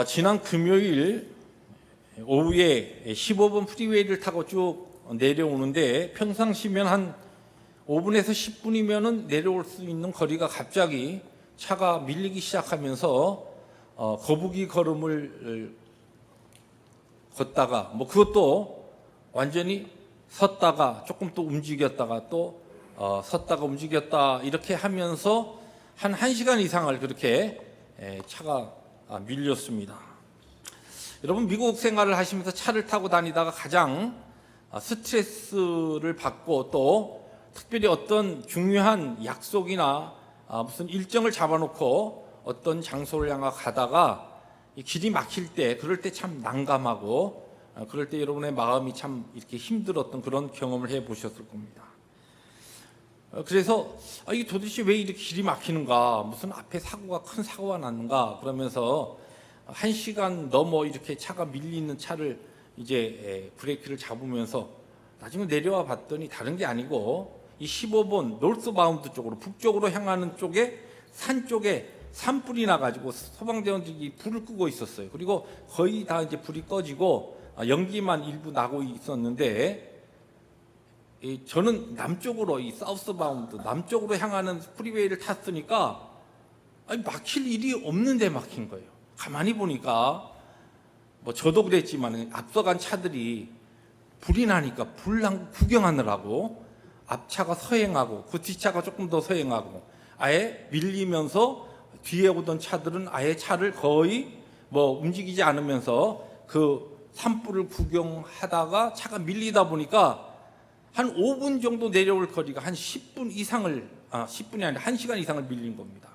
지난 금요일 오후에 15번 프리웨이를 타고 쭉 내려오는데 평상시면 한 5분에서 10분이면 내려올 수 있는 거리가 갑자기 차가 밀리기 시작하면서 거북이 걸음을 걷다가 그것도 완전히 섰다가 조금 또 움직였다가 또 섰다가 움직였다 이렇게 하면서 한 1시간 이상을 그렇게 차가 밀렸습니다. 여러분, 미국 생활을 하시면서 차를 타고 다니다가 가장 스트레스를 받고 또 특별히 어떤 중요한 약속이나 무슨 일정을 잡아놓고 어떤 장소를 향해 가다가 이 길이 막힐 때, 그럴 때 참 난감하고 그럴 때 여러분의 마음이 참 이렇게 힘들었던 그런 경험을 해 보셨을 겁니다. 그래서 이게 도대체 왜 이렇게 길이 막히는가, 무슨 앞에 큰 사고가 났는가 그러면서 1시간 넘어 이렇게 차가 밀리는 차를 이제 브레이크를 잡으면서 나중에 내려와 봤더니 다른 게 아니고 이 15번 노스바운드 쪽으로 북쪽으로 향하는 쪽에 산 쪽에 산불이 나가지고 소방대원들이 불을 끄고 있었어요. 그리고 거의 다 이제 불이 꺼지고 연기만 일부 나고 있었는데 저는 남쪽으로 이 사우스바운드 남쪽으로 향하는 프리웨이를 탔으니까 막힐 일이 없는데 막힌 거예요. 가만히 보니까 저도 그랬지만 앞서간 차들이 불이 나니까 불난 구경하느라고 앞차가 서행하고 그 뒷차가 조금 더 서행하고 아예 밀리면서 뒤에 오던 차들은 아예 차를 거의 움직이지 않으면서 그 산불을 구경하다가 차가 밀리다 보니까 한 5분 정도 내려올 거리가 한 10분 이상을 10분이 아니라 1시간 이상을 밀린 겁니다.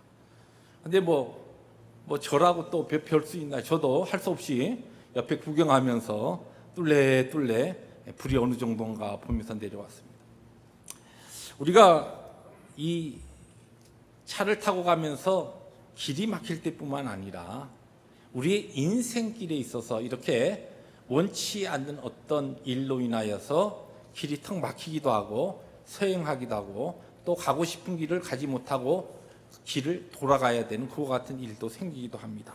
근데 저라고 또 별 수 있나요? 저도 할 수 없이 옆에 구경하면서 뚫레 불이 어느 정도인가 보면서 내려왔습니다. 우리가 이 차를 타고 가면서 길이 막힐 때뿐만 아니라 우리의 인생길에 있어서 이렇게 원치 않는 어떤 일로 인하여서 길이 턱 막히기도 하고 서행하기도 하고 또 가고 싶은 길을 가지 못하고 길을 돌아가야 되는 그와 같은 일도 생기기도 합니다.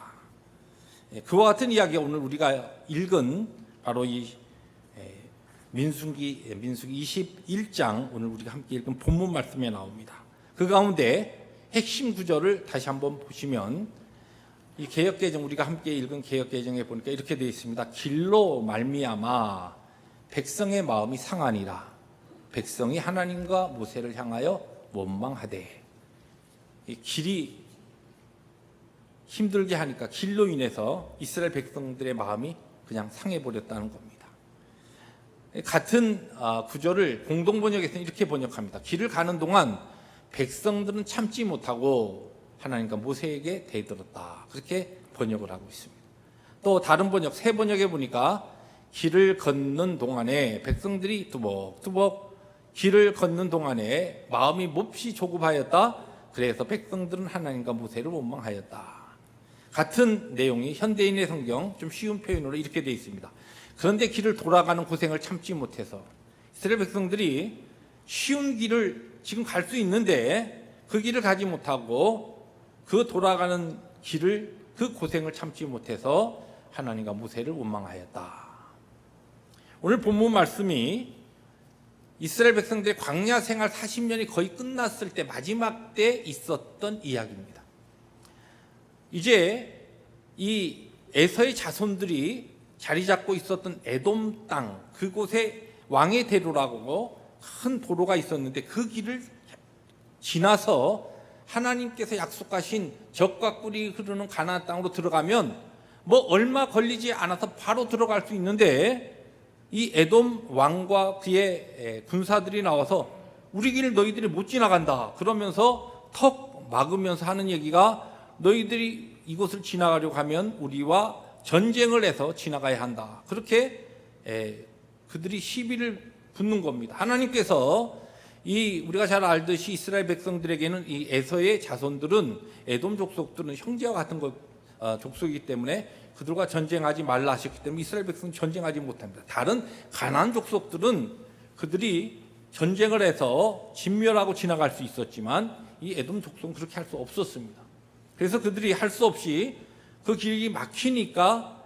그와 같은 이야기가 오늘 우리가 읽은 바로 이 민수기 21장 오늘 우리가 함께 읽은 본문 말씀에 나옵니다. 그 가운데 핵심 구절을 다시 한번 보시면 이 개역개정 우리가 함께 읽은 개역개정에 보니까 이렇게 되어 있습니다. 길로 말미암아 백성의 마음이 상하니라. 백성이 하나님과 모세를 향하여 원망하되. 이 길이 힘들게 하니까 길로 인해서 이스라엘 백성들의 마음이 그냥 상해버렸다는 겁니다. 같은 구절을 공동번역에서는 이렇게 번역합니다. 길을 가는 동안 백성들은 참지 못하고 하나님과 모세에게 대들었다. 그렇게 번역을 하고 있습니다. 또 다른 번역, 새 번역에 보니까 길을 걷는 동안에 백성들이 두벅두벅 길을 걷는 동안에 마음이 몹시 조급하였다. 그래서 백성들은 하나님과 모세를 원망하였다. 같은 내용이 현대인의 성경 좀 쉬운 표현으로 이렇게 되어 있습니다. 그런데 길을 돌아가는 고생을 참지 못해서 이스라엘 백성들이 쉬운 길을 지금 갈 수 있는데 그 길을 가지 못하고 그 돌아가는 길을 그 고생을 참지 못해서 하나님과 모세를 원망하였다. 오늘 본문 말씀이 이스라엘 백성들의 광야 생활 40년이 거의 끝났을 때 마지막 때 있었던 이야기입니다. 이제 이 에서의 자손들이 자리 잡고 있었던 에돔 땅 그곳에 왕의 대로라고 큰 도로가 있었는데 그 길을 지나서 하나님께서 약속하신 젖과 꿀이 흐르는 가나안 땅으로 들어가면 얼마 걸리지 않아서 바로 들어갈 수 있는데 이 에돔 왕과 그의 군사들이 나와서 우리 길을 너희들이 못 지나간다 그러면서 턱 막으면서 하는 얘기가 너희들이 이곳을 지나가려고 하면 우리와 전쟁을 해서 지나가야 한다. 그렇게 그들이 시비를 붙는 겁니다. 하나님께서 우리가 잘 알듯이 이스라엘 백성들에게는 이 에서의 자손들은 에돔 족속들은 형제와 같은 족속이기 때문에 그들과 전쟁하지 말라 하셨기 때문에 이스라엘 백성은 전쟁하지 못합니다. 다른 가나안 족속들은 그들이 전쟁을 해서 진멸하고 지나갈 수 있었지만 이 에돔 족속은 그렇게 할 수 없었습니다. 그래서 그들이 할 수 없이 그 길이 막히니까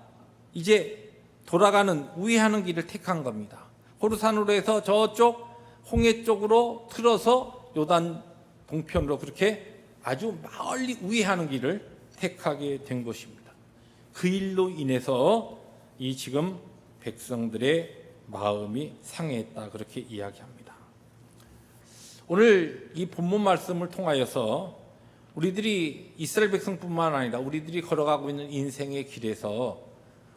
이제 돌아가는 우회하는 길을 택한 겁니다. 호르산으로 해서 저쪽 홍해 쪽으로 틀어서 요단 동편으로 그렇게 아주 멀리 우회하는 길을 택하게 된 것입니다. 그 일로 인해서 이 지금 백성들의 마음이 상해했다 그렇게 이야기합니다. 오늘 이 본문 말씀을 통하여서 우리들이 이스라엘 백성뿐만 아니라 우리들이 걸어가고 있는 인생의 길에서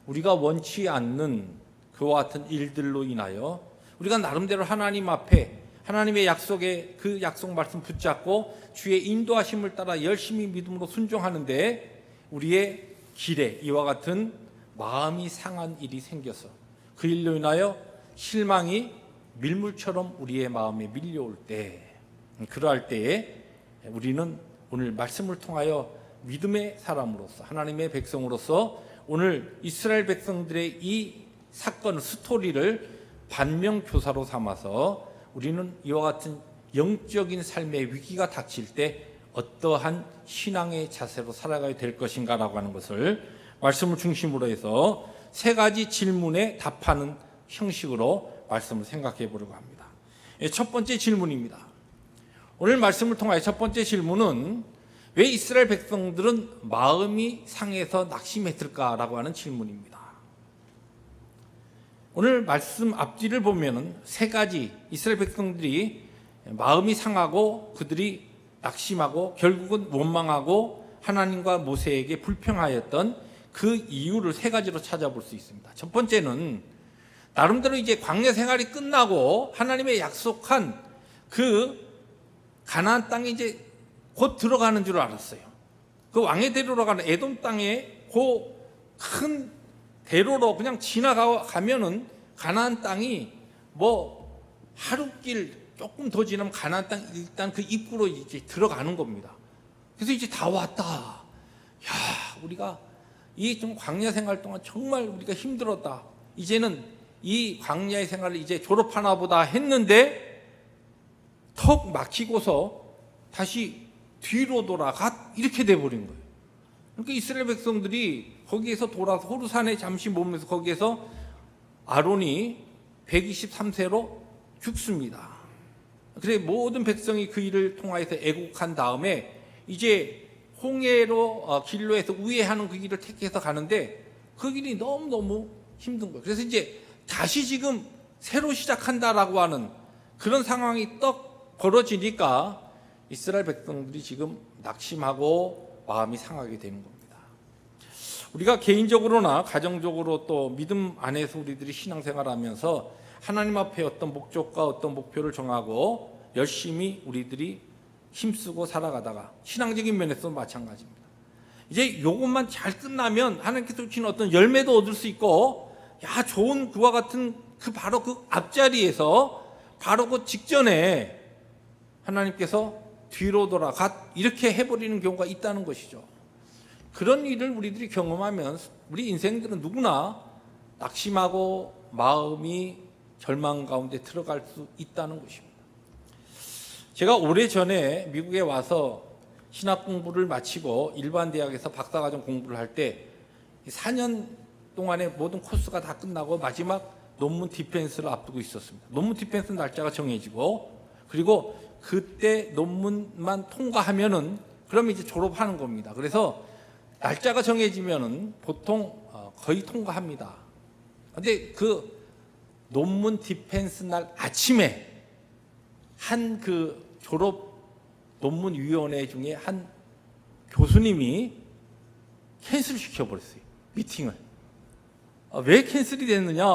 우리가 원치 않는 그와 같은 일들로 인하여 우리가 나름대로 하나님 앞에 하나님의 약속에 그 약속 말씀 붙잡고 주의 인도하심을 따라 열심히 믿음으로 순종하는데 우리의 길에 이와 같은 마음이 상한 일이 생겨서 그 일로 인하여 실망이 밀물처럼 우리의 마음에 밀려올 때, 그러할 때에 우리는 오늘 말씀을 통하여 믿음의 사람으로서 하나님의 백성으로서 오늘 이스라엘 백성들의 이 사건 스토리를 반면교사로 삼아서 우리는 이와 같은 영적인 삶의 위기가 닥칠 때 어떠한 신앙의 자세로 살아가야 될 것인가라고 하는 것을 말씀을 중심으로 해서 세 가지 질문에 답하는 형식으로 말씀을 생각해 보려고 합니다. 첫 번째 질문입니다. 오늘 말씀을 통하여 첫 번째 질문은 왜 이스라엘 백성들은 마음이 상해서 낙심했을까라고 하는 질문입니다. 오늘 말씀 앞뒤를 보면은 세 가지 이스라엘 백성들이 마음이 상하고 그들이 낙심하고 결국은 원망하고 하나님과 모세에게 불평하였던 그 이유를 세 가지로 찾아볼 수 있습니다. 첫 번째는 나름대로 이제 광야 생활이 끝나고 하나님의 약속한 그 가나안 땅에 이제 곧 들어가는 줄 알았어요. 그 왕의 대로로 가는 에돔 땅에 그 큰 대로로 그냥 지나가면은 가나안 땅이 뭐 하루길 조금 더 지나면 가나안 땅 일단 그 입구로 이제 들어가는 겁니다. 그래서 이제 다 왔다. 야, 우리가 이 좀 광야 생활 동안 정말 우리가 힘들었다. 이제는 이 광야의 생활을 이제 졸업하나 보다 했는데 턱 막히고서 다시 뒤로 돌아가 이렇게 돼버린 거예요. 그러니까 이스라엘 백성들이 거기에서 돌아서 호르산에 잠시 머물면서 거기에서 아론이 123세로 죽습니다. 그래 모든 백성이 그 일을 통하여서 애곡한 다음에 이제 홍해로 길로 해서 우회하는 그 길을 택해서 가는데 그 길이 너무너무 힘든 거예요. 그래서 이제 다시 지금 새로 시작한다라고 하는 그런 상황이 떡 벌어지니까 이스라엘 백성들이 지금 낙심하고 마음이 상하게 되는 겁니다. 우리가 개인적으로나 가정적으로 또 믿음 안에서 우리들이 신앙생활하면서 하나님 앞에 어떤 목적과 어떤 목표를 정하고 열심히 우리들이 힘쓰고 살아가다가 신앙적인 면에서도 마찬가지입니다. 이제 이것만 잘 끝나면 하나님께서 주신 어떤 열매도 얻을 수 있고 야 좋은 그와 같은 그 바로 그 앞자리에서 바로 그 직전에 하나님께서 뒤로 돌아가 이렇게 해버리는 경우가 있다는 것이죠. 그런 일을 우리들이 경험하면 우리 인생들은 누구나 낙심하고 마음이 절망 가운데 들어갈 수 있다는 것입니다. 제가 오래전에 미국에 와서 신학 공부를 마치고 일반 대학에서 박사과정 공부를 할 때 4년 동안의 모든 코스가 다 끝나고 마지막 논문 디펜스를 앞두고 있었습니다. 논문 디펜스 날짜가 정해지고 그리고 그때 논문만 통과하면은 그러면 이제 졸업하는 겁니다. 그래서 날짜가 정해지면은 보통 거의 통과합니다. 근데 그 논문 디펜스 날 아침에 한 그 졸업 논문 위원회 중에 한 교수님이 캔슬 시켜버렸어요. 미팅을. 왜 캔슬이 됐느냐?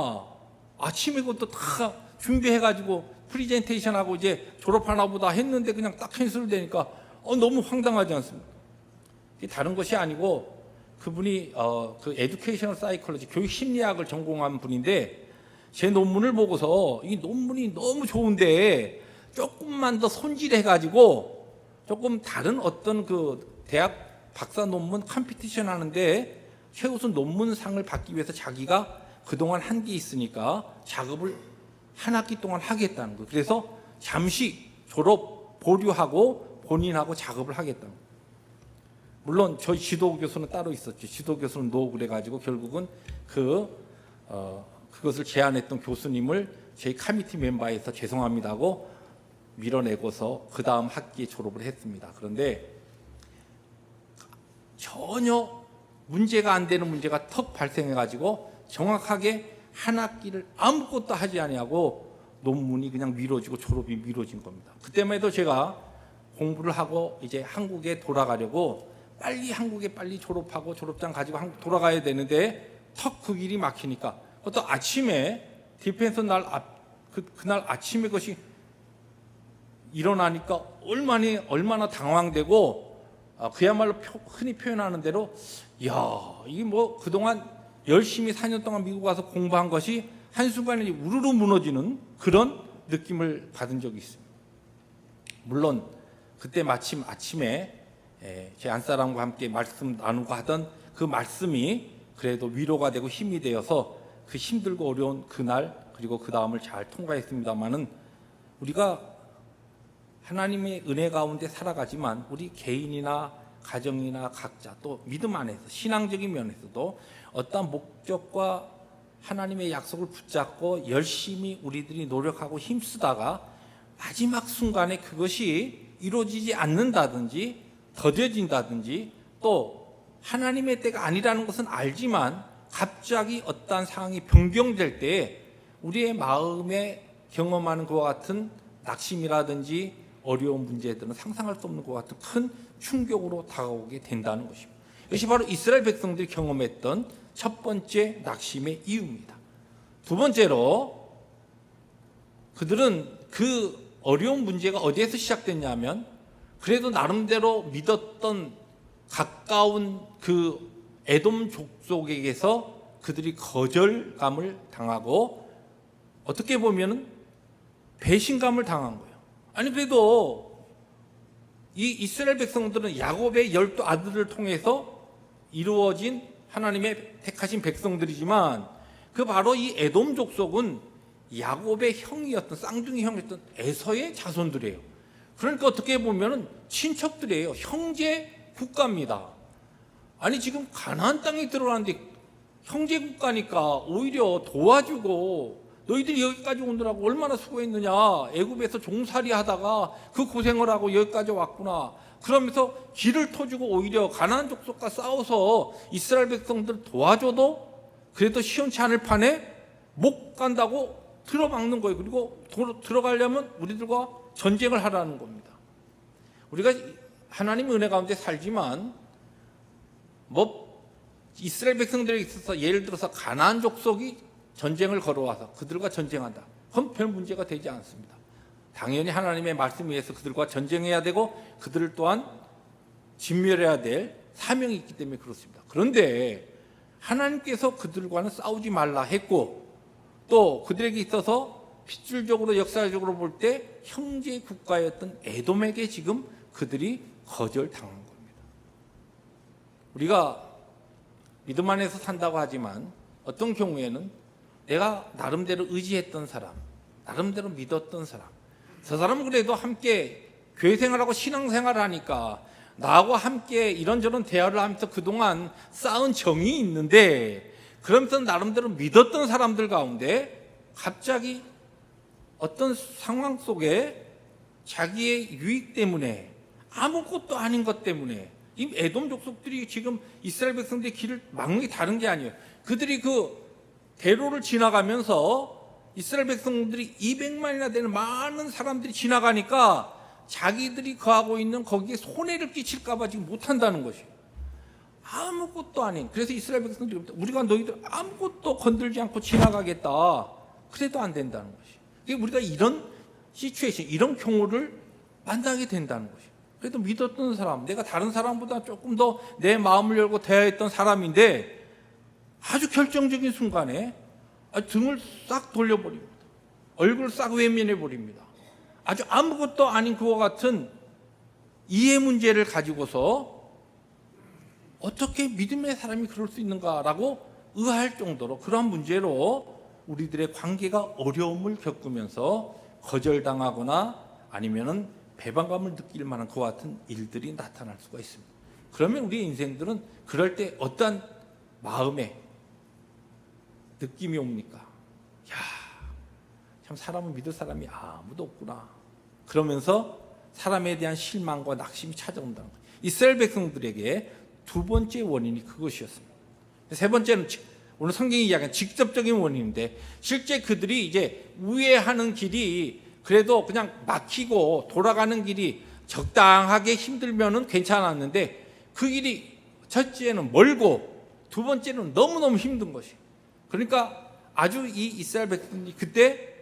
아침에 그것도 다 준비해가지고 프리젠테이션하고 이제 졸업하나 보다 했는데 그냥 딱 캔슬되니까 너무 황당하지 않습니까? 다른 것이 아니고 그분이 그 에듀케이셔널 사이콜로지 교육 심리학을 전공한 분인데 제 논문을 보고서 이 논문이 너무 좋은데 조금만 더 손질해가지고 조금 다른 어떤 그 대학 박사 논문 컴피티션 하는데 최우선 논문상을 받기 위해서 자기가 그동안 한 게 있으니까 작업을 한 학기 동안 하겠다는 거예요. 그래서 잠시 졸업 보류하고 본인하고 작업을 하겠다는 거예요. 물론 저희 지도 교수는 따로 있었죠. 지도 교수는 노 그래가지고 결국은 그것을 제안했던 교수님을 저희 커미티 멤버에서 죄송합니다고 밀어내고서 그 다음 학기에 졸업을 했습니다. 그런데 전혀 문제가 안 되는 문제가 턱 발생해가지고 정확하게 한 학기를 아무것도 하지 아니하고 논문이 그냥 미뤄지고 졸업이 미뤄진 겁니다. 그때만 해도 제가 공부를 하고 이제 한국에 돌아가려고 빨리 한국에 빨리 졸업하고 졸업장 가지고 한국 돌아가야 되는데 턱 그 길이 막히니까 또 아침에 디펜스 그날 아침에 그것이 일어나니까 얼마나 당황되고 그야말로 흔히 표현하는 대로 야 이게 뭐 그동안 열심히 4년 동안 미국 와서 공부한 것이 한순간에 우르르 무너지는 그런 느낌을 받은 적이 있습니다. 물론 그때 마침 아침에 제 안사람과 함께 말씀 나누고 하던 그 말씀이 그래도 위로가 되고 힘이 되어서 그 힘들고 어려운 그날 그리고 그 다음을 잘 통과했습니다마는 우리가 하나님의 은혜 가운데 살아가지만 우리 개인이나 가정이나 각자 또 믿음 안에서 신앙적인 면에서도 어떤 목적과 하나님의 약속을 붙잡고 열심히 우리들이 노력하고 힘쓰다가 마지막 순간에 그것이 이루어지지 않는다든지 더뎌진다든지 또 하나님의 때가 아니라는 것은 알지만 갑자기 어떠한 상황이 변경될 때 우리의 마음에 경험하는 것과 같은 낙심이라든지 어려운 문제들은 상상할 수 없는 것 같은 큰 충격으로 다가오게 된다는 것입니다. 이것이 바로 이스라엘 백성들이 경험했던 첫 번째 낙심의 이유입니다. 두 번째로 그들은 그 어려운 문제가 어디에서 시작됐냐면 그래도 나름대로 믿었던 가까운 그 에돔 족속에게서 그들이 거절감을 당하고 어떻게 보면 배신감을 당한 거예요. 아니 그래도 이 이스라엘 백성들은 야곱의 12 아들을 통해서 이루어진 하나님의 택하신 백성들이지만 그 바로 이 에돔 족속은 야곱의 형이었던 쌍둥이 형이었던 에서의 자손들이에요. 그러니까 어떻게 보면 친척들이에요. 형제 국가입니다. 아니 지금 가나안 땅에 들어가는데 형제 국가니까 오히려 도와주고 너희들이 여기까지 오느라고 얼마나 수고했느냐. 애굽에서 종살이 하다가 그 고생을 하고 여기까지 왔구나. 그러면서 길을 터주고 오히려 가나안 족속과 싸워서 이스라엘 백성들 도와줘도 그래도 시원치 않을 판에 못 간다고 틀어막는 거예요. 그리고 들어가려면 우리들과 전쟁을 하라는 겁니다. 우리가 하나님의 은혜 가운데 살지만 이스라엘 백성들에 있어서 예를 들어서 가나안 족속이 전쟁을 걸어와서 그들과 전쟁한다. 그럼 별 문제가 되지 않습니다. 당연히 하나님의 말씀 위에서 그들과 전쟁해야 되고 그들을 또한 진멸해야 될 사명이 있기 때문에 그렇습니다. 그런데 하나님께서 그들과는 싸우지 말라 했고 또 그들에게 있어서 필줄적으로 역사적으로 볼 때 형제 국가였던 에돔에게 지금 그들이 거절당한 겁니다. 우리가 믿음 안에서 산다고 하지만 어떤 경우에는 내가 나름대로 의지했던 사람, 나름대로 믿었던 사람, 저 사람은 그래도 함께 교회 생활하고 신앙생활을 하니까 나하고 함께 이런저런 대화를 하면서 그동안 쌓은 정이 있는데 그러면서 나름대로 믿었던 사람들 가운데 갑자기 어떤 상황 속에 자기의 유익 때문에 아무것도 아닌 것 때문에 이 에돔 족속들이 지금 이스라엘 백성들의 길을 막는 게 다른 게 아니에요. 그들이 그 대로를 지나가면서 이스라엘 백성들이 200만이나 되는 많은 사람들이 지나가니까 자기들이 거하고 있는 거기에 손해를 끼칠까 봐 지금 못한다는 것이에요. 아무것도 아닌. 그래서 이스라엘 백성들이 우리가 너희들 아무것도 건들지 않고 지나가겠다. 그래도 안 된다는 것이에요. 우리가 이런 시츄에이션, 이런 경우를 만나게 된다는 것이에요. 그래도 믿었던 사람, 내가 다른 사람보다 조금 더 내 마음을 열고 대화했던 사람인데 아주 결정적인 순간에 등을 싹 돌려버립니다. 얼굴을 싹 외면해버립니다. 아주 아무것도 아닌 그와 같은 이해 문제를 가지고서 어떻게 믿음의 사람이 그럴 수 있는가라고 의아할 정도로 그런 문제로 우리들의 관계가 어려움을 겪으면서 거절당하거나 아니면은 배반감을 느낄 만한 그와 같은 일들이 나타날 수가 있습니다. 그러면 우리의 인생들은 그럴 때 어떤 마음의 느낌이 옵니까? 야, 참 사람은 믿을 사람이 아무도 없구나. 그러면서 사람에 대한 실망과 낙심이 찾아온다는 거예요. 이스라엘 백성들에게 두 번째 원인이 그것이었습니다. 세 번째는 오늘 성경이 이야기하는 직접적인 원인인데, 실제 그들이 이제 우회하는 길이 그래도 그냥 막히고 돌아가는 길이 적당하게 힘들면은 괜찮았는데, 그 길이 첫째는 멀고 두 번째는 너무너무 힘든 것이. 그러니까 아주 이 이스라엘 백성들이 그때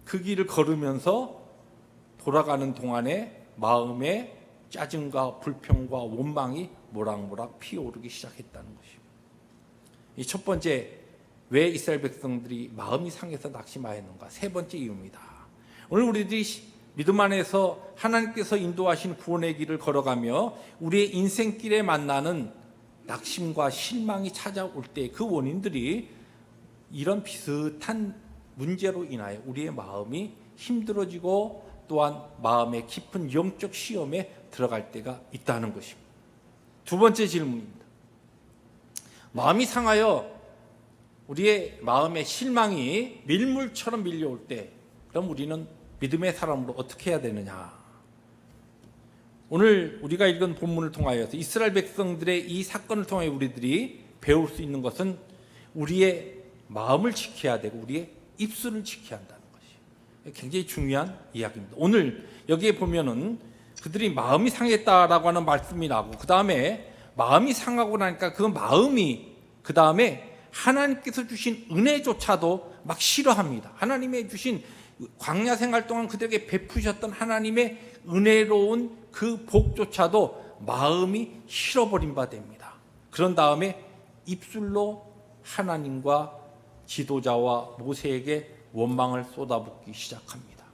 그 길을 걸으면서 돌아가는 동안에 마음에 짜증과 불평과 원망이 모락모락 피어오르기 시작했다는 것입니다. 이 첫 번째, 왜 이스라엘 백성들이 마음이 상해서 낙심하였는가? 세 번째 이유입니다. 오늘 우리들이 믿음 안에서 하나님께서 인도하신 구원의 길을 걸어가며 우리의 인생길에 만나는 낙심과 실망이 찾아올 때 그 원인들이 이런 비슷한 문제로 인하여 우리의 마음이 힘들어지고 또한 마음의 깊은 영적 시험에 들어갈 때가 있다는 것입니다. 두 번째 질문입니다. 마음이 상하여 우리의 마음의 실망이 밀물처럼 밀려올 때, 그럼 우리는 믿음의 사람으로 어떻게 해야 되느냐? 오늘 우리가 읽은 본문을 통하여서 이스라엘 백성들의 이 사건을 통해 우리들이 배울 수 있는 것은 우리의 마음을 지켜야 되고 우리의 입술을 지켜야 한다는 것이 굉장히 중요한 이야기입니다. 오늘 여기에 보면은 그들이 마음이 상했다라고 하는 말씀이 나고, 그 다음에 마음이 상하고 나니까 그 마음이 그 다음에 하나님께서 주신 은혜조차도 막 싫어합니다. 하나님의 주신 광야 생활 동안 그들에게 베푸셨던 하나님의 은혜로운 그 복조차도 마음이 싫어버린 바 됩니다. 그런 다음에 입술로 하나님과 지도자와 모세에게 원망을 쏟아붓기 시작합니다.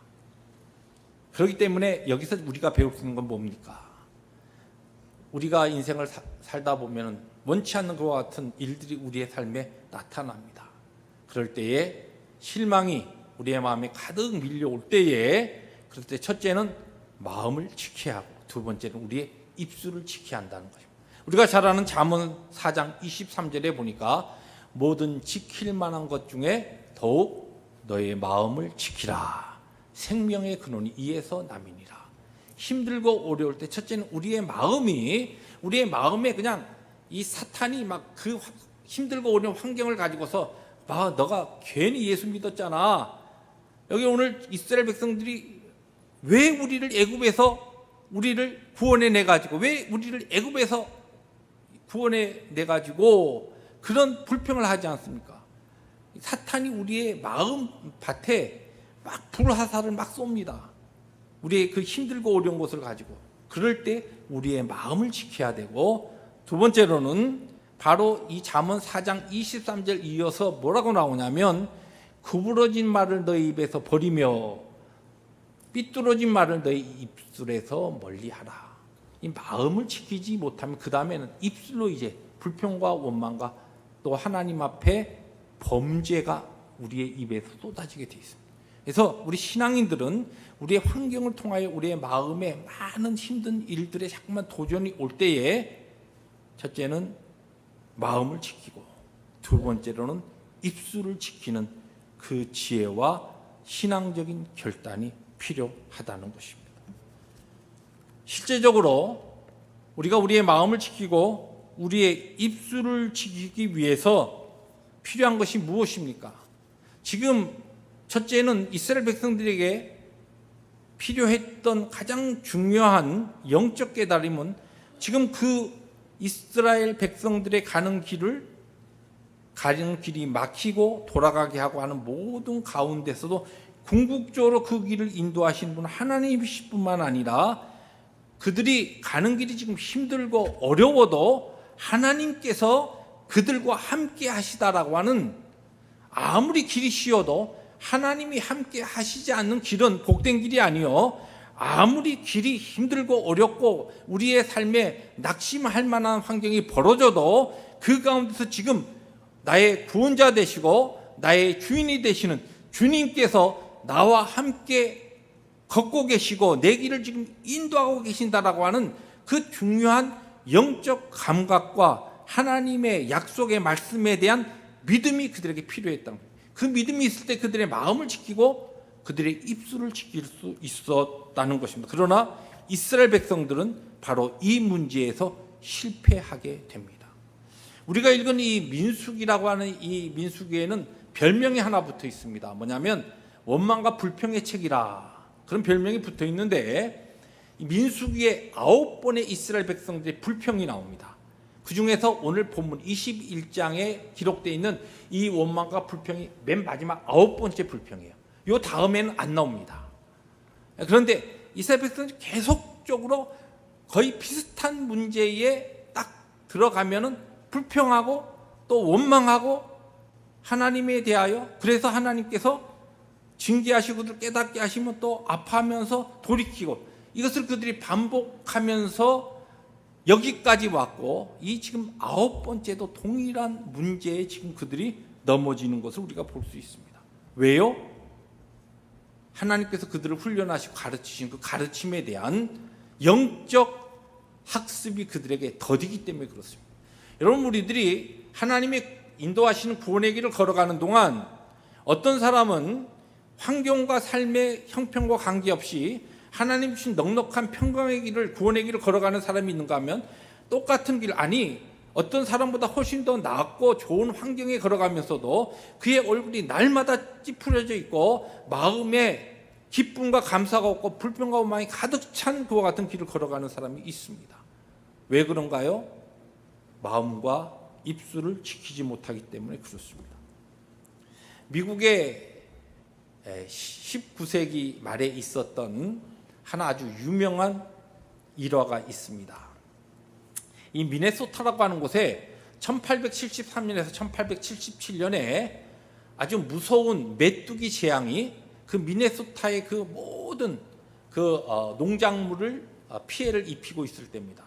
그렇기 때문에 여기서 우리가 배울 수 있는 건 뭡니까? 우리가 인생을 살다 보면 원치 않는 것과 같은 일들이 우리의 삶에 나타납니다. 그럴 때에 실망이 우리의 마음에 가득 밀려올 때에, 그럴 때 첫째는 마음을 지켜야 하고 두 번째는 우리의 입술을 지켜야 한다는 것입니다. 우리가 잘 아는 잠언 4장 23절에 보니까 모든 지킬 만한 것 중에 더욱 너의 마음을 지키라. 생명의 근원이 이에서 남이니라. 힘들고 어려울 때 첫째는 우리의 마음에 그냥 이 사탄이 막 그 힘들고 어려운 환경을 가지고서 너가 괜히 예수 믿었잖아. 여기 오늘 이스라엘 백성들이 왜 우리를 애굽에서 우리를 구원해 가지고, 왜 우리를 애굽에서 구원해 내 가지고 그런 불평을 하지 않습니까? 사탄이 우리의 마음 밭에 막 불화살을 막 쏩니다. 우리의 그 힘들고 어려운 것을 가지고. 그럴 때 우리의 마음을 지켜야 되고, 두 번째로는 바로 이 잠언 4장 23절 이어서 뭐라고 나오냐면, 구부러진 말을 너희 입에서 버리며 삐뚤어진 말을 너희 입술에서 멀리하라. 이 마음을 지키지 못하면 그 다음에는 입술로 이제 불평과 원망과 또 하나님 앞에 범죄가 우리의 입에서 쏟아지게 되어 있습니다. 그래서 우리 신앙인들은 우리의 환경을 통하여 우리의 마음에 많은 힘든 일들에 자꾸만 도전이 올 때에 첫째는 마음을 지키고 두 번째로는 입술을 지키는 그 지혜와 신앙적인 결단이 필요하다는 것입니다. 실제적으로 우리가 우리의 마음을 지키고 우리의 입술을 지키기 위해서 필요한 것이 무엇입니까? 지금 첫째는 이스라엘 백성들에게 필요했던 가장 중요한 영적 깨달음은 지금 그 이스라엘 백성들의 가는 길이 막히고 돌아가게 하고 하는 모든 가운데서도 궁극적으로 그 길을 인도하시는 분은 하나님이실 뿐만 아니라 그들이 가는 길이 지금 힘들고 어려워도 하나님께서 그들과 함께 하시다라고 하는, 아무리 길이 쉬워도 하나님이 함께 하시지 않는 길은 복된 길이 아니요, 아무리 길이 힘들고 어렵고 우리의 삶에 낙심할 만한 환경이 벌어져도 그 가운데서 지금 나의 구원자 되시고 나의 주인이 되시는 주님께서 나와 함께 걷고 계시고 내 길을 지금 인도하고 계신다라고 하는 그 중요한 영적 감각과 하나님의 약속의 말씀에 대한 믿음이 그들에게 필요했던 거예요. 그 믿음이 있을 때 그들의 마음을 지키고 그들의 입술을 지킬 수 있었다는 것입니다. 그러나 이스라엘 백성들은 바로 이 문제에서 실패하게 됩니다. 우리가 읽은 이 민수기라고 하는 이 민수기에는 별명이 하나 붙어 있습니다. 뭐냐면 원망과 불평의 책이라, 그런 별명이 붙어 있는데, 이 민수기에 9번의 이스라엘 백성들의 불평이 나옵니다. 그 중에서 오늘 본문 21장에 기록되어 있는 이 원망과 불평이 맨 마지막 9번째 불평이에요. 이 다음에는 안 나옵니다. 그런데 이스라엘 백성들이 계속적으로 거의 비슷한 문제에 딱 들어가면은 불평하고 또 원망하고 하나님에 대하여, 그래서 하나님께서 징계하시고 깨닫게 하시면 또 아파하면서 돌이키고, 이것을 그들이 반복하면서 여기까지 왔고, 이 지금 9번째도 동일한 문제에 지금 그들이 넘어지는 것을 우리가 볼 수 있습니다. 왜요? 하나님께서 그들을 훈련하시고 가르치신 그 가르침에 대한 영적 학습이 그들에게 더디기 때문에 그렇습니다. 여러분, 우리들이 하나님의 인도하시는 구원의 길을 걸어가는 동안 어떤 사람은 환경과 삶의 형편과 관계없이 하나님 주신 넉넉한 평강의 길을, 구원의 길을 걸어가는 사람이 있는가 하면 똑같은 길, 아니 어떤 사람보다 훨씬 더 낫고 좋은 환경에 걸어가면서도 그의 얼굴이 날마다 찌푸려져 있고 마음에 기쁨과 감사가 없고 불평과 원망이 가득 찬 그와 같은 길을 걸어가는 사람이 있습니다. 왜 그런가요? 마음과 입술을 지키지 못하기 때문에 그렇습니다. 미국의 19세기 말에 있었던 하나 아주 유명한 일화가 있습니다. 이 미네소타라고 하는 곳에 1873년에서 1877년에 아주 무서운 메뚜기 재앙이 그 미네소타의 그 모든 농작물을 피해를 입히고 있을 때입니다.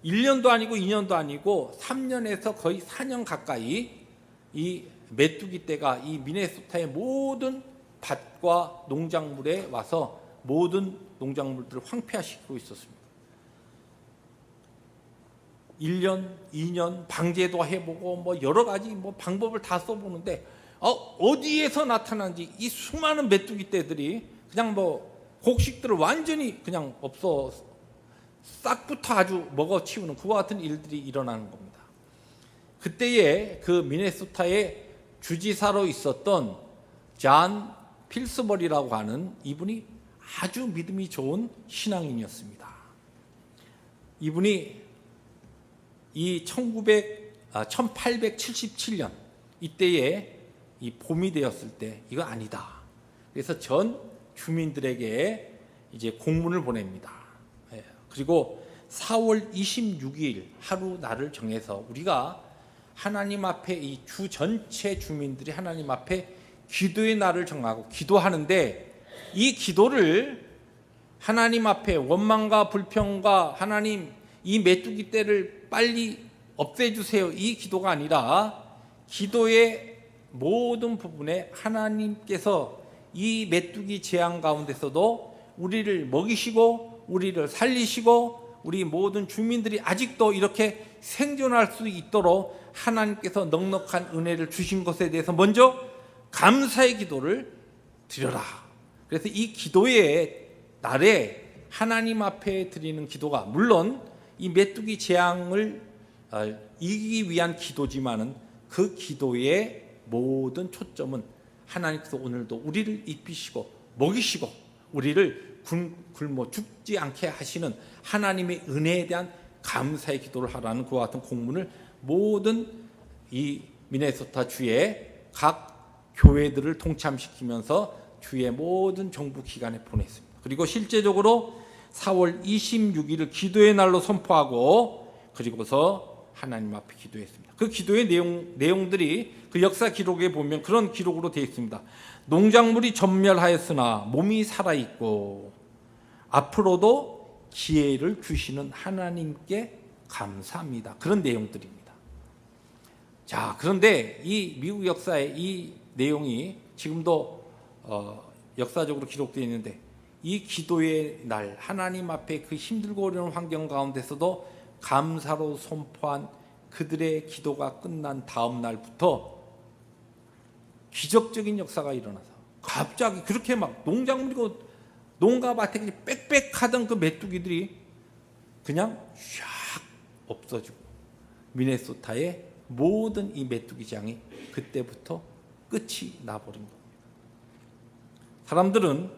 1년도 아니고 2년도 아니고 3년에서 거의 4년 가까이 이 메뚜기 떼가 이 미네소타의 모든 밭과 농작물에 와서 모든 농작물들을 황폐화시키고 있었습니다. 1년, 2년 방제도 해보고 뭐 여러 가지 방법을 다 써보는데 어디에서 나타난지 이 수많은 메뚜기 떼들이 그냥 곡식들을 완전히 그냥 없어 싹부터 아주 먹어치우는 그와 같은 일들이 일어나는 겁니다. 그때에 그 미네소타의 주지사로 있었던 존 필스버리라고 하는 이분이 아주 믿음이 좋은 신앙인이었습니다. 이분이 이 1877년 이때에 이 봄이 되었을 때 이거 아니다. 그래서 전 주민들에게 이제 공문을 보냅니다. 그리고 4월 26일 하루 날을 정해서 우리가 하나님 앞에 이 주 전체 주민들이 하나님 앞에 기도의 날을 정하고 기도하는데, 이 기도를 하나님 앞에 원망과 불평과 하나님 이 메뚜기 떼를 빨리 없애주세요, 이 기도가 아니라 기도의 모든 부분에 하나님께서 이 메뚜기 재앙 가운데서도 우리를 먹이시고 우리를 살리시고 우리 모든 주민들이 아직도 이렇게 생존할 수 있도록 하나님께서 넉넉한 은혜를 주신 것에 대해서 먼저 감사의 기도를 드려라. 그래서 이 기도의 날에 하나님 앞에 드리는 기도가 물론 이 메뚜기 재앙을 이기기 위한 기도지만은 그 기도의 모든 초점은 하나님께서 오늘도 우리를 입히시고 먹이시고 우리를 굶어 죽지 않게 하시는 하나님의 은혜에 대한 감사의 기도를 하라는 그와 같은 공문을 모든 이 미네소타 주의 각 교회들을 동참시키면서 주의 모든 정부 기관에 보냈습니다. 그리고 실제적으로 4월 26일을 기도의 날로 선포하고 그리고서 하나님 앞에 기도했습니다. 그 기도의 내용들이 그 역사 기록에 보면 그런 기록으로 되어 있습니다. 농작물이 전멸하였으나 몸이 살아있고 앞으로도 기회를 주시는 하나님께 감사합니다. 그런 내용들입니다. 자, 그런데 이 미국 역사의 이 내용이 지금도 역사적으로 기록되어 있는데 이 기도의 날, 하나님 앞에 그 힘들고 어려운 환경 가운데서도 감사로 선포한 그들의 기도가 끝난 다음 날부터 기적적인 역사가 일어나서 갑자기 그렇게 막 농작물이고 농가밭에 빽빽하던 그 메뚜기들이 그냥 샥 없어지고 미네소타의 모든 이 메뚜기장이 그때부터 끝이 나버린 겁니다. 사람들은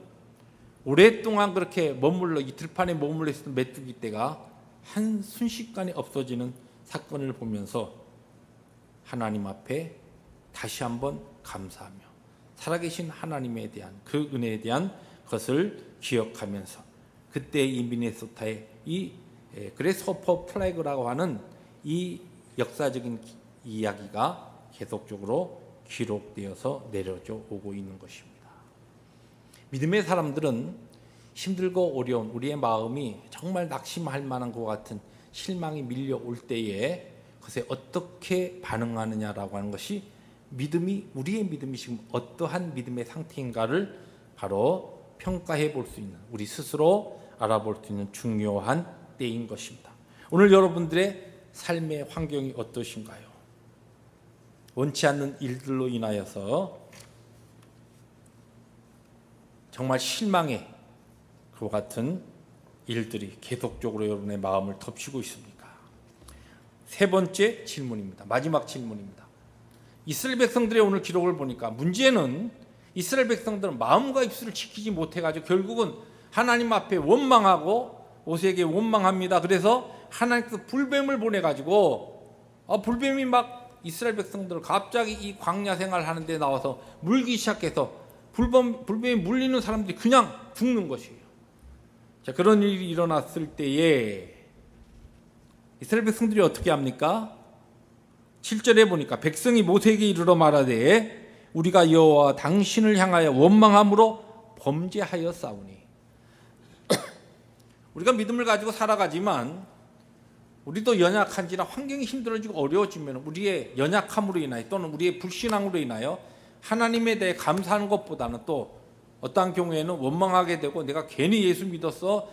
오랫동안 그렇게 머물러 이 들판에 머물러 있었던 메뚜기 떼가 한 순식간에 없어지는 사건을 보면서 하나님 앞에 다시 한번 감사하며 살아계신 하나님에 대한 그 은혜에 대한 것을 기억하면서 그때 이 미네소타의 이 그래스호퍼 플래그라고 하는 이 역사적인 이야기가 계속적으로 기록되어서 내려져 오고 있는 것입니다. 믿음의 사람들은 힘들고 어려운 우리의 마음이 정말 낙심할 만한 것 같은 실망이 밀려올 때에 그것에 어떻게 반응하느냐라고 하는 것이 우리의 믿음이 지금 어떠한 믿음의 상태인가를 바로 평가해 볼 수 있는, 우리 스스로 알아볼 수 있는 중요한 때인 것입니다. 오늘 여러분들의 삶의 환경이 어떠신가요? 원치 않는 일들로 인하여서 정말 실망의 그와 같은 일들이 계속적으로 여러분의 마음을 덮치고 있습니까? 세 번째 질문입니다. 마지막 질문입니다. 이스라엘 백성들의 오늘 기록을 보니까 문제는 이스라엘 백성들은 마음과 입술을 지키지 못해가지고 결국은 하나님 앞에 원망하고 모세에게 원망합니다. 그래서 하나님께서 불뱀을 보내가지고 불뱀이 막 이스라엘 백성들을 갑자기 이 광야 생활을 하는데 나와서 물기 시작해서 불뱀이 물리는 사람들이 그냥 죽는 것이에요. 자, 그런 일이 일어났을 때에 이스라엘 백성들이 어떻게 합니까? 7절에 보니까 백성이 모세에게 이르러 말하되 우리가 여호와 당신을 향하여 원망함으로 범죄하였사오니. 우리가 믿음을 가지고 살아가지만 우리도 연약한지라 환경이 힘들어지고 어려워지면 우리의 연약함으로 인하여 또는 우리의 불신앙으로 인하여 하나님에 대해 감사하는 것보다는 또 어떠한 경우에는 원망하게 되고 내가 괜히 예수 믿었어.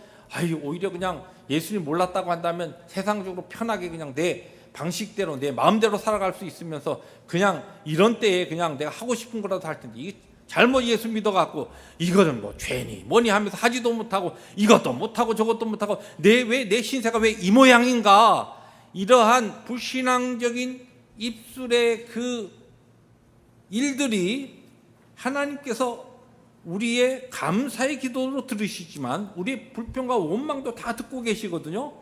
오히려 그냥 예수님 몰랐다고 한다면 세상적으로 편하게 그냥 내 방식대로 내 마음대로 살아갈 수 있으면서 그냥 이런 때에 그냥 내가 하고 싶은 거라도 할 텐데 이게 잘못 예수 믿어갖고 이거는 뭐 죄니 뭐니 하면서 하지도 못하고 이것도 못하고 저것도 못하고 내 신세가 왜 이 모양인가, 이러한 불신앙적인 입술의 그 일들이 하나님께서 우리의 감사의 기도로 들으시지만 우리의 불평과 원망도 다 듣고 계시거든요.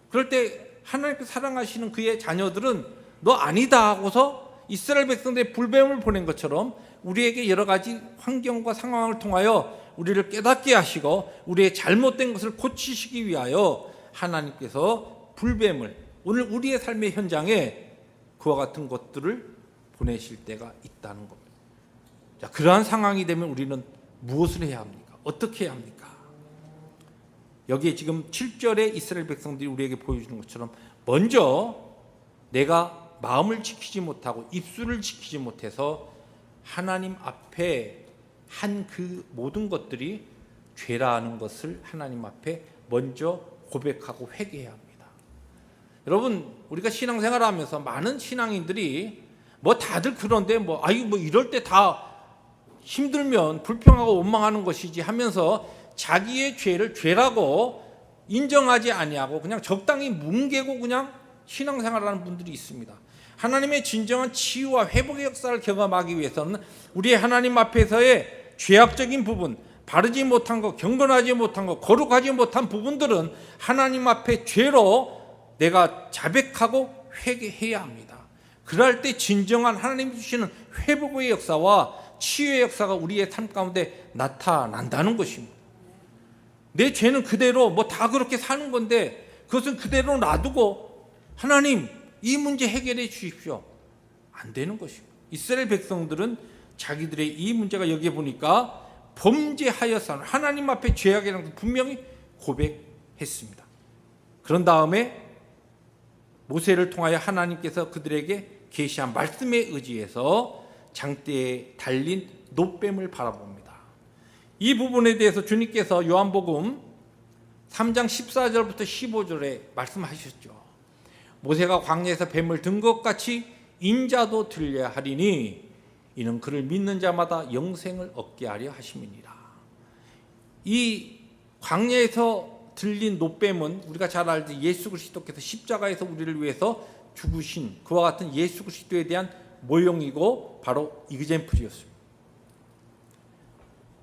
그럴 때 하나님께서 사랑하시는 그의 자녀들은 너 아니다 하고서 이스라엘 백성들의 불뱀을 보낸 것처럼 우리에게 여러 가지 환경과 상황을 통하여 우리를 깨닫게 하시고 우리의 잘못된 것을 고치시기 위하여 하나님께서 불뱀을 오늘 우리의 삶의 현장에 그와 같은 것들을 보내실 때가 있다는 겁니다. 자, 그러한 상황이 되면 우리는 무엇을 해야 합니까? 어떻게 해야 합니까? 여기에 지금 7절에 이스라엘 백성들이 우리에게 보여주는 것처럼 먼저 내가 마음을 지키지 못하고 입술을 지키지 못해서 하나님 앞에 한 그 모든 것들이 죄라는 것을 하나님 앞에 먼저 고백하고 회개해야 합니다. 여러분, 우리가 신앙생활을 하면서 많은 신앙인들이 뭐 다들 그런데 뭐 이럴 때 다 힘들면 불평하고 원망하는 것이지 하면서 자기의 죄를 죄라고 인정하지 아니하고 그냥 적당히 뭉개고 그냥 신앙생활하는 분들이 있습니다. 하나님의 진정한 치유와 회복의 역사를 경험하기 위해서는 우리의 하나님 앞에서의 죄악적인 부분, 바르지 못한 것, 경건하지 못한 것, 거룩하지 못한 부분들은 하나님 앞에 죄로 내가 자백하고 회개해야 합니다. 그럴 때 진정한 하나님 주시는 회복의 역사와 치유의 역사가 우리의 삶 가운데 나타난다는 것입니다. 내 죄는 그대로 뭐 다 그렇게 사는 건데 그것은 그대로 놔두고 하나님 이 문제 해결해 주십시오. 안 되는 것입니다. 이스라엘 백성들은 자기들의 이 문제가 여기에 보니까 범죄하여서 하나님 앞에 죄악이라는 걸 분명히 고백했습니다. 그런 다음에 모세를 통하여 하나님께서 그들에게 계시한 말씀에 의지해서 장대에 달린 놋뱀을 바라봅니다. 이 부분에 대해서 주님께서 요한복음 3장 14절부터 15절에 말씀하셨죠. 모세가 광야에서 뱀을 든 것 같이 인자도 들려야 하리니 이는 그를 믿는 자마다 영생을 얻게 하려 하심이니라. 이 광야에서 들린 노뱀은 우리가 잘 알듯이 예수 그리스도께서 십자가에서 우리를 위해서 죽으신 그와 같은 예수 그리스도에 대한 모형이고 바로 이그젠플이었습니다.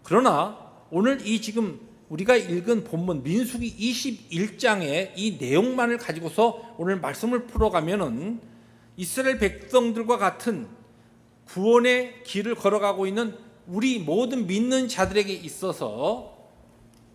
그러나 오늘 이 지금 우리가 읽은 본문 민수기 21장의 이 내용만을 가지고서 오늘 말씀을 풀어가면은 이스라엘 백성들과 같은 구원의 길을 걸어가고 있는 우리 모든 믿는 자들에게 있어서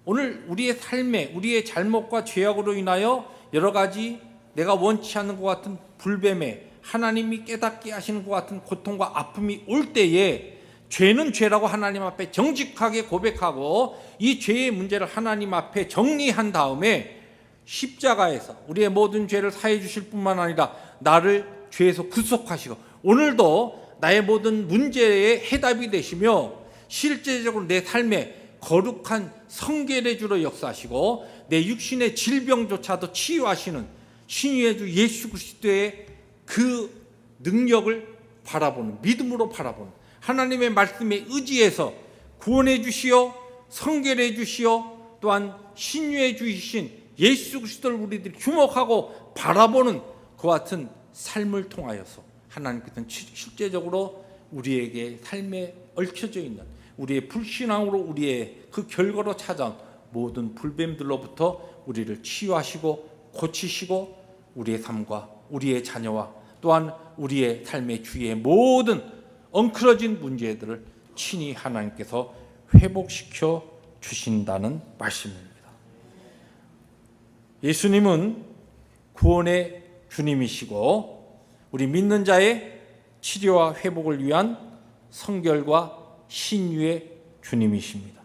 오늘 우리의 삶에 우리의 잘못과 죄악으로 인하여 여러 가지 내가 원치 않는 것 같은 불뱀에 하나님이 깨닫게 하시는 것 같은 고통과 아픔이 올 때에 죄는 죄라고 하나님 앞에 정직하게 고백하고 이 죄의 문제를 하나님 앞에 정리한 다음에 십자가에서 우리의 모든 죄를 사해 주실 뿐만 아니라 나를 죄에서 구속하시고 오늘도 나의 모든 문제의 해답이 되시며 실제적으로 내 삶에 거룩한 성결의 주로 역사하시고 내 육신의 질병조차도 치유하시는 신유의 주 예수 그리스도의 그 능력을 바라보는, 믿음으로 바라보는 하나님의 말씀에 의지해서 구원해 주시어 성결해 주시어 또한 신유해 주신 예수 그리스도를 우리들이 주목하고 바라보는 그와 같은 삶을 통하여서 하나님께서는 실제적으로 우리에게 삶에 얽혀져 있는 우리의 불신앙으로 우리의 그 결과로 찾아온 모든 불뱀들로부터 우리를 치유하시고 고치시고 우리의 삶과 우리의 자녀와 또한 우리의 삶의 주위의 모든 엉클어진 문제들을 친히 하나님께서 회복시켜 주신다는 말씀입니다. 예수님은 구원의 주님이시고 우리 믿는 자의 치료와 회복을 위한 성결과 신유의 주님이십니다.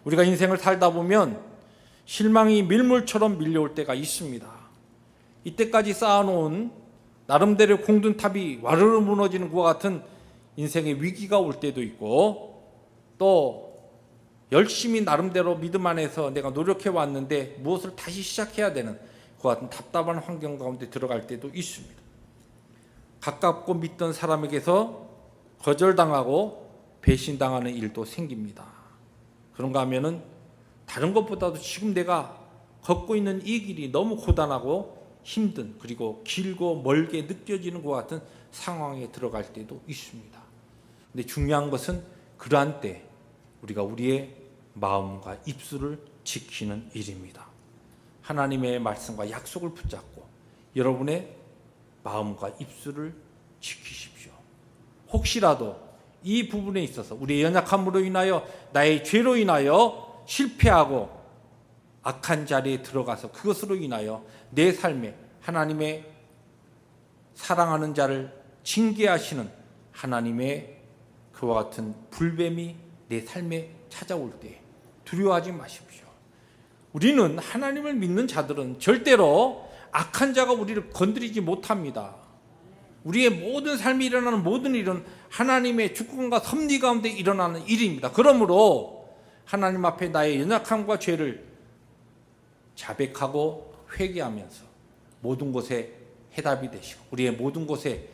우리가 인생을 살다 보면 실망이 밀물처럼 밀려올 때가 있습니다. 이때까지 쌓아놓은 나름대로 공든탑이 와르르 무너지는 것과 같은 인생의 위기가 올 때도 있고 또 열심히 나름대로 믿음 안에서 내가 노력해 왔는데 무엇을 다시 시작해야 되는 그와 같은 답답한 환경 가운데 들어갈 때도 있습니다. 가깝고 믿던 사람에게서 거절당하고 배신당하는 일도 생깁니다. 그런가 하면은 다른 것보다도 지금 내가 걷고 있는 이 길이 너무 고단하고 힘든 그리고 길고 멀게 느껴지는 것 같은 상황에 들어갈 때도 있습니다. 근데 중요한 것은 그러한 때 우리가 우리의 마음과 입술을 지키는 일입니다. 하나님의 말씀과 약속을 붙잡고 여러분의 마음과 입술을 지키십시오. 혹시라도 이 부분에 있어서 우리의 연약함으로 인하여 나의 죄로 인하여 실패하고 악한 자리에 들어가서 그것으로 인하여 내 삶에 하나님의 사랑하는 자를 징계하시는 하나님의 그와 같은 불뱀이 내 삶에 찾아올 때 두려워하지 마십시오. 우리는 하나님을 믿는 자들은 절대로 악한 자가 우리를 건드리지 못합니다. 우리의 모든 삶이 일어나는 모든 일은 하나님의 주권과 섭리 가운데 일어나는 일입니다. 그러므로 하나님 앞에 나의 연약함과 죄를 자백하고 회개하면서 모든 것에 해답이 되시고 우리의 모든 것에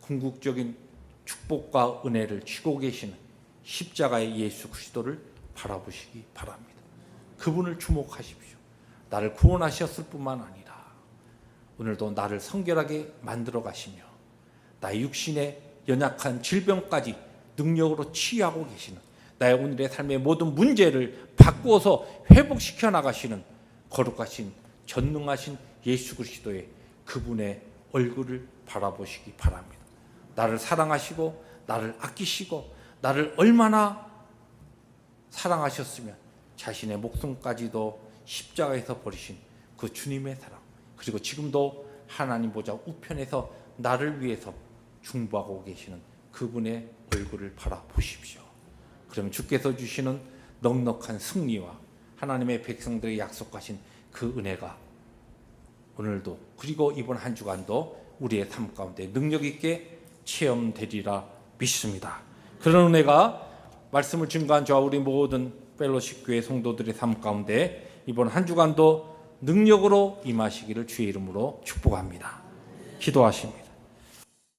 궁극적인 축복과 은혜를 쥐고 계시는 십자가의 예수 그리스도를 바라보시기 바랍니다. 그분을 주목하십시오. 나를 구원하셨을 뿐만 아니라 오늘도 나를 성결하게 만들어 가시며 나의 육신의 연약한 질병까지 능력으로 치유하고 계시는 나의 오늘의 삶의 모든 문제를 바꾸어서 회복시켜 나가시는 거룩하신 전능하신 예수 그리스도의 그분의 얼굴을 바라보시기 바랍니다. 나를 사랑하시고 나를 아끼시고 나를 얼마나 사랑하셨으면 자신의 목숨까지도 십자가에서 버리신 그 주님의 사랑 그리고 지금도 하나님 보좌 우편에서 나를 위해서 중보하고 계시는 그분의 얼굴을 바라보십시오. 그러면 주께서 주시는 넉넉한 승리와 하나님의 백성들에게 약속하신 그 은혜가 오늘도 그리고 이번 한 주간도 우리의 삶 가운데 능력 있게 체험되리라 믿습니다. 그런 은혜가 말씀을 증거한 저와 우리 모든 펠로십 교회 성도들의 삶 가운데 이번 한 주간도 능력으로 임하시기를 주의 이름으로 축복합니다. 기도하십니다.